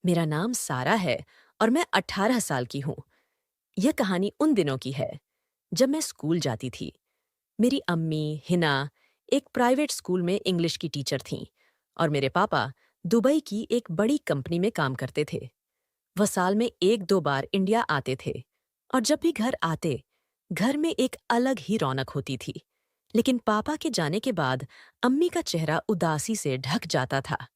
मेरा नाम सारा है और मैं 18 साल की हूँ। यह कहानी उन दिनों की है जब मैं स्कूल जाती थी। मेरी अम्मी हिना एक प्राइवेट स्कूल में इंग्लिश की टीचर थीं और मेरे पापा दुबई की एक बड़ी कंपनी में काम करते थे। वह साल में एक दो बार इंडिया आते थे और जब भी घर आते, घर में एक अलग ही रौनक होती थी। लेकिन पापा के जाने के बाद अम्मी का चेहरा उदासी से ढक जाता था।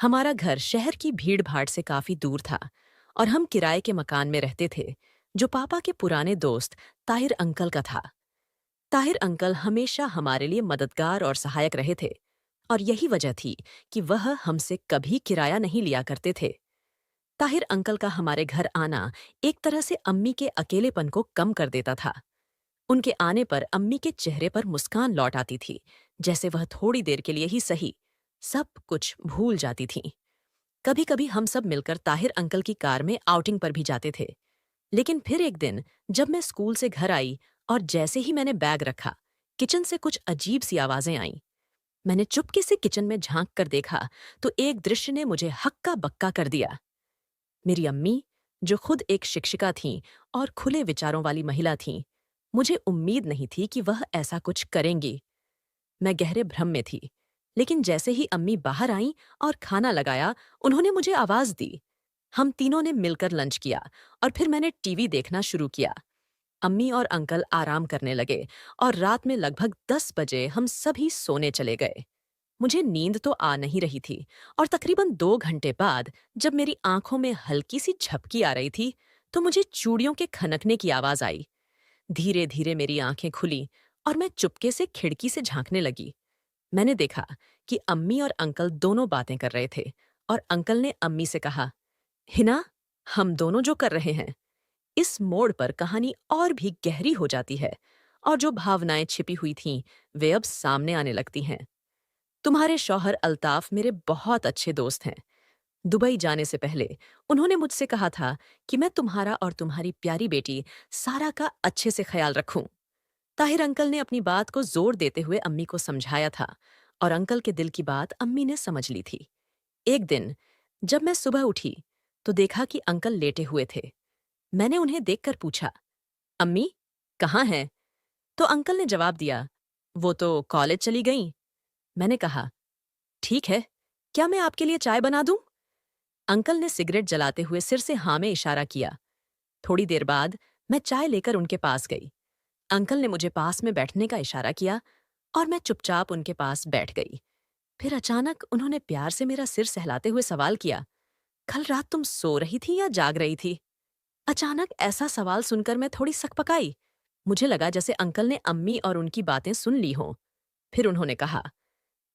हमारा घर शहर की भीड़-भाड़ से काफी दूर था और हम किराए के मकान में रहते थे, जो पापा के पुराने दोस्त ताहिर अंकल का था। ताहिर अंकल हमेशा हमारे लिए मददगार और सहायक रहे थे और यही वजह थी कि वह हमसे कभी किराया नहीं लिया करते थे। ताहिर अंकल का हमारे घर आना एक तरह से अम्मी के अकेलेपन को कम कर देता था। उनके आने पर अम्मी के चेहरे पर मुस्कान लौट आती थी, जैसे वह थोड़ी देर के लिए ही सही सब कुछ भूल जाती थीं। कभी-कभी हम सब मिलकर ताहिर अंकल की कार में आउटिंग पर भी जाते थे। लेकिन फिर एक दिन जब मैं स्कूल से घर आई और जैसे ही मैंने बैग रखा, किचन से कुछ अजीब सी आवाजें आईं। मैंने चुपके से किचन में झांक कर देखा तो एक दृश्य ने मुझे हक्का बक्का कर दिया। मेरी अम्मी, जो खुद एक शिक्षिका थीं और खुले विचारों वाली महिला थीं, मुझे उम्मीद नहीं थी कि वह ऐसा कुछ करेंगी। मैं गहरे भ्रम में थी, लेकिन जैसे ही अम्मी बाहर आईं और खाना लगाया, उन्होंने मुझे आवाज दी। हम तीनों ने मिलकर लंच किया और फिर मैंने टीवी देखना शुरू किया। अम्मी और अंकल आराम करने लगे और रात में लगभग 10 बजे हम सभी सोने चले गए। मुझे नींद तो आ नहीं रही थी और तकरीबन 2 घंटे बाद जब मेरी आंखों में हल्की सी झपकी आ रही थी, तो मुझे चूड़ियों के खनकने की आवाज आई। धीरे धीरे मेरी आंखें खुली और मैं चुपके से खिड़की से झांकने लगी। मैंने देखा कि अम्मी और अंकल दोनों बातें कर रहे थे और अंकल ने अम्मी से कहा, हिना, हम दोनों जो कर रहे हैं। इस मोड़ पर कहानी और भी गहरी हो जाती है और जो भावनाएं छिपी हुई थीं, वे अब सामने आने लगती हैं। तुम्हारे शौहर अल्ताफ मेरे बहुत अच्छे दोस्त हैं। दुबई जाने से पहले उन्होंने मुझसे कहा था कि मैं तुम्हारा और तुम्हारी प्यारी बेटी सारा का अच्छे से ख्याल रखूं। ताहिर अंकल ने अपनी बात को जोर देते हुए अम्मी को समझाया था और अंकल के दिल की बात अम्मी ने समझ ली थी। एक दिन जब मैं सुबह उठी तो देखा कि अंकल लेटे हुए थे। मैंने उन्हें देखकर पूछा, अम्मी, कहाँ हैं? तो अंकल ने जवाब दिया, वो तो कॉलेज चली गईं। मैंने कहा, ठीक है, क्या मैं आपके लिए चाय बना दूं? अंकल ने सिगरेट जलाते हुए सिर से हाँ में इशारा किया। थोड़ी देर बाद मैं चाय लेकर उनके पास गई। अंकल ने मुझे पास में बैठने का इशारा किया और मैं चुपचाप उनके पास बैठ गई। फिर अचानक उन्होंने प्यार से मेरा सिर सहलाते हुए सवाल किया, कल रात तुम सो रही थी या जाग रही थी? अचानक ऐसा सवाल सुनकर मैं थोड़ी सकपकाई। मुझे लगा जैसे अंकल ने अम्मी और उनकी बातें सुन ली हों। फिर उन्होंने कहा,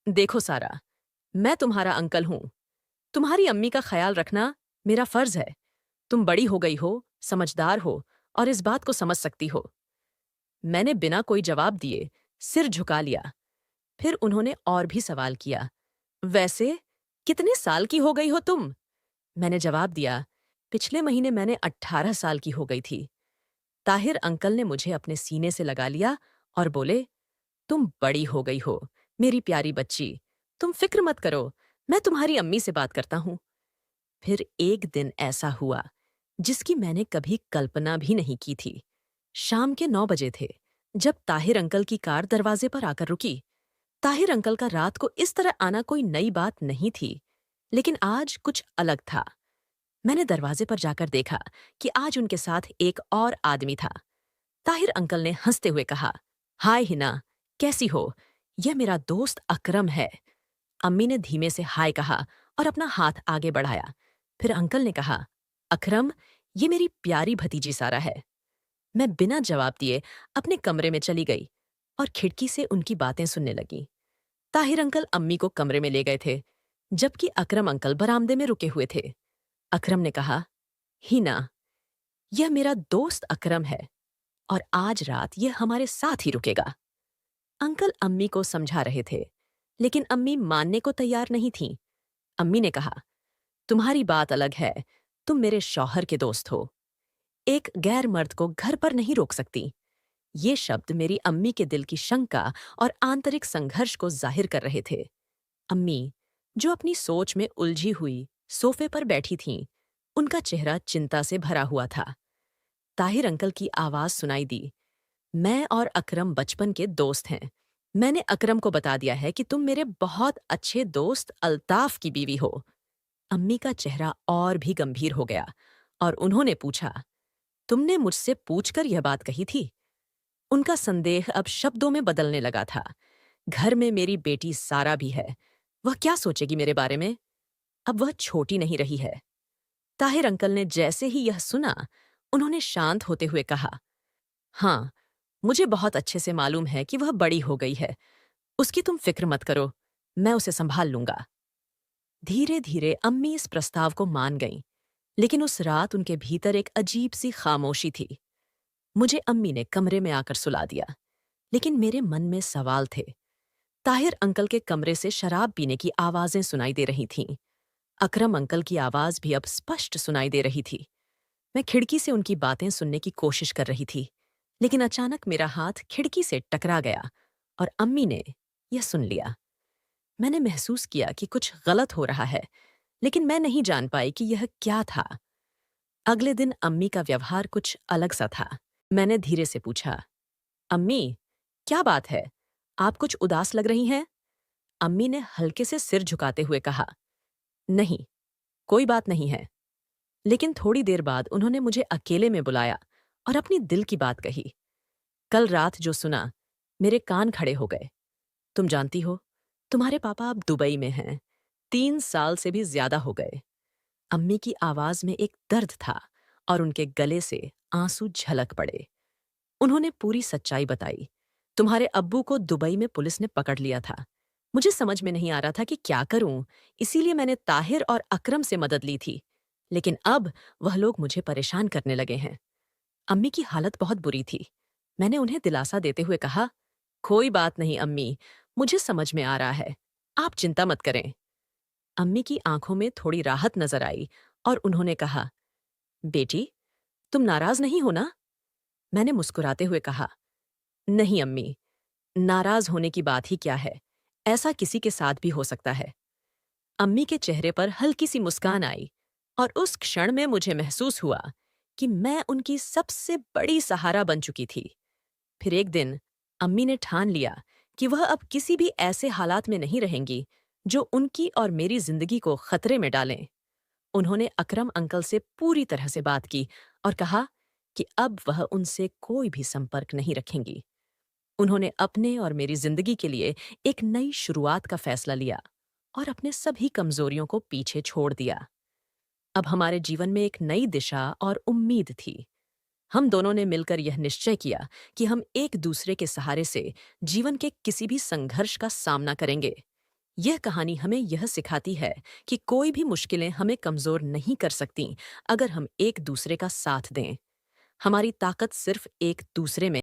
देखो सारा, मैं तुम्हारा अंकल हूं। तुम्हारी अम्मी का ख्याल रखना मेरा फर्ज है। तुम बड़ी हो गई हो, समझदार हो और इस बात को समझ सकती हो। मैंने बिना कोई जवाब दिए सिर झुका लिया। फिर उन्होंने और भी सवाल किया, वैसे कितने साल की हो गई हो तुम? मैंने जवाब दिया, पिछले महीने मैंने 18 साल की हो गई थी। ताहिर अंकल ने मुझे अपने सीने से लगा लिया और बोले, तुम बड़ी हो गई हो, मेरी प्यारी बच्ची। तुम फिक्र मत करो, मैं तुम्हारी अम्मी से बात करता हूँ। फिर एक दिन ऐसा हुआ जिसकी मैंने कभी कल्पना भी नहीं की थी। शाम के 9 बजे थे जब ताहिर अंकल की कार दरवाजे पर आकर रुकी। ताहिर अंकल का रात को इस तरह आना कोई नई बात नहीं थी, लेकिन आज कुछ अलग था। मैंने दरवाजे पर जाकर देखा कि आज उनके साथ एक और आदमी था। ताहिर अंकल ने हंसते हुए कहा, हाय हिना, कैसी हो? यह मेरा दोस्त अकरम है। अम्मी ने धीमे से हाय कहा और अपना हाथ आगे बढ़ाया। फिर अंकल ने कहा, अकरम, ये मेरी प्यारी भतीजी सारा है। मैं बिना जवाब दिए अपने कमरे में चली गई और खिड़की से उनकी बातें सुनने लगी। ताहिर अंकल अम्मी को कमरे में ले गए थे, जबकि अकरम अंकल बरामदे में रुके हुए थे। अकरम ने कहा, हिना, यह मेरा दोस्त अकरम है और आज रात यह हमारे साथ ही रुकेगा। अंकल अम्मी को समझा रहे थे, लेकिन अम्मी मानने को तैयार नहीं थीं। अम्मी ने कहा, तुम्हारी बात अलग है, तुम मेरे शौहर के दोस्त हो। एक गैर मर्द को घर पर नहीं रोक सकती। ये शब्द मेरी अम्मी के दिल की शंका और आंतरिक संघर्ष को जाहिर कर रहे थे। अम्मी, जो अपनी सोच में उलझी हुई सोफे पर बैठी थीं। उनका चेहरा चिंता से भरा हुआ था। ताहिर अंकल की आवाज सुनाई दी। मैं और अकरम बचपन के दोस्त हैं। मैंने अकरम को बता दिया है कि तुम मेरे बहुत अच्छे दोस्त अल्ताफ की बीवी हो। अम्मी का चेहरा और भी गंभीर हो गया और उन्होंने पूछा, तुमने मुझसे पूछकर यह बात कही थी? उनका संदेह अब शब्दों में बदलने लगा था। घर में मेरी बेटी सारा भी है। वह क्या सोचेगी मेरे बारे में? अब वह छोटी नहीं रही है। ताहिर अंकल ने जैसे ही यह सुना, उन्होंने शांत होते हुए कहा, हाँ, मुझे बहुत अच्छे से मालूम है कि वह बड़ी हो गई है। उसकी तुम फिक्र मत करो, मैं उसे संभाल लूंगा। धीरे धीरे अम्मी इस प्रस्ताव को मान गईं, लेकिन उस रात उनके भीतर एक अजीब सी खामोशी थी। मुझे अम्मी ने कमरे में आकर सुला दिया, लेकिन मेरे मन में सवाल थे। ताहिर अंकल के कमरे से शराब पीने की आवाजें सुनाई दे रही थीं। अकरम अंकल की आवाज भी अब स्पष्ट सुनाई दे रही थी। मैं खिड़की से उनकी बातें सुनने की कोशिश कर रही थी, लेकिन अचानक मेरा हाथ खिड़की से टकरा गया और अम्मी ने यह सुन लिया। मैंने महसूस किया कि कुछ गलत हो रहा है, लेकिन मैं नहीं जान पाई कि यह क्या था। अगले दिन अम्मी का व्यवहार कुछ अलग सा था। मैंने धीरे से पूछा, अम्मी, क्या बात है? आप कुछ उदास लग रही हैं? अम्मी ने हल्के से सिर झुकाते हुए कहा, नहीं, कोई बात नहीं है। लेकिन थोड़ी देर बाद उन्होंने मुझे अकेले में बुलाया और अपनी दिल की बात कही। कल रात जो सुना, मेरे कान खड़े हो गए। तुम जानती हो, तुम्हारे पापा अब दुबई में हैं। 3 साल से भी ज्यादा हो गए। अम्मी की आवाज में एक दर्द था और उनके गले से आंसू झलक पड़े। उन्होंने पूरी सच्चाई बताई। तुम्हारे अब्बू को दुबई में पुलिस ने पकड़ लिया था। मुझे समझ में नहीं आ रहा था कि क्या करूं, इसीलिए मैंने ताहिर और अकरम से मदद ली थी। लेकिन अब वह लोग मुझे परेशान करने लगे हैं। अम्मी की हालत बहुत बुरी थी। मैंने उन्हें दिलासा देते हुए कहा, कोई बात नहीं अम्मी, मुझे समझ में आ रहा है। आप चिंता मत करें। अम्मी की आंखों में थोड़ी राहत नजर आई और उन्होंने कहा, बेटी, तुम नाराज नहीं हो ना? मैंने मुस्कुराते हुए कहा, नहीं अम्मी, नाराज होने की बात ही क्या है? ऐसा किसी के साथ भी हो सकता है। अम्मी के चेहरे पर हल्की सी मुस्कान आई और उस क्षण में मुझे महसूस हुआ कि मैं उनकी सबसे बड़ी सहारा बन चुकी थी। फिर एक दिन अम्मी ने ठान लिया कि वह अब किसी भी ऐसे हालात में नहीं रहेंगी जो उनकी और मेरी जिंदगी को खतरे में डालें। उन्होंने अकरम अंकल से पूरी तरह से बात की और कहा कि अब वह उनसे कोई भी संपर्क नहीं रखेंगी। उन्होंने अपने और मेरी जिंदगी के लिए एक नई शुरुआत का फैसला लिया और अपने सभी कमजोरियों को पीछे छोड़ दिया। अब हमारे जीवन में एक नई दिशा और उम्मीद थी। हम दोनों ने मिलकर यह निश्चय किया कि हम एक दूसरे के सहारे से जीवन के किसी भी संघर्ष का सामना करेंगे। यह कहानी हमें यह सिखाती है कि कोई भी मुश्किलें हमें कमजोर नहीं कर सकती अगर हम एक दूसरे का साथ दें। हमारी ताकत सिर्फ एक दूसरे में